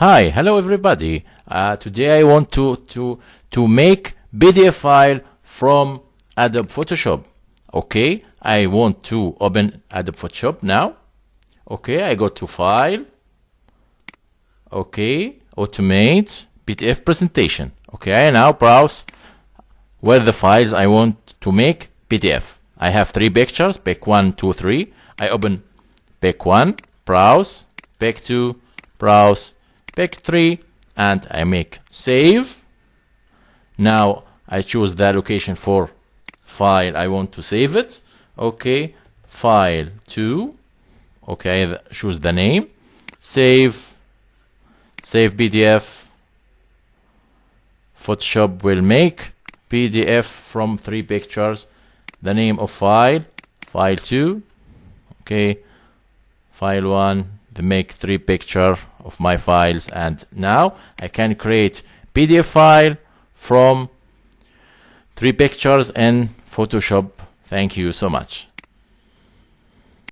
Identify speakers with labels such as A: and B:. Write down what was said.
A: Hi, hello everybody. Today I want to make PDF file from Adobe Photoshop. Okay, I want to open Adobe Photoshop now. Okay, I go to File. Okay, Automate PDF Presentation. Okay, I now browse where the files I want to make PDF. I have 3 pictures, pick 1, 2, 3. I open pick 1, browse, pick 2, browse, pick 3, and I make save. Now I choose the location for file I want to save it. Okay, file 2. Okay, choose the name, save PDF. Photoshop will make PDF from 3 pictures. The name of file 2. Okay, file 1. They make 3 picture of my files, and now I can create PDF file from 3 pictures in Photoshop. Thank you so much.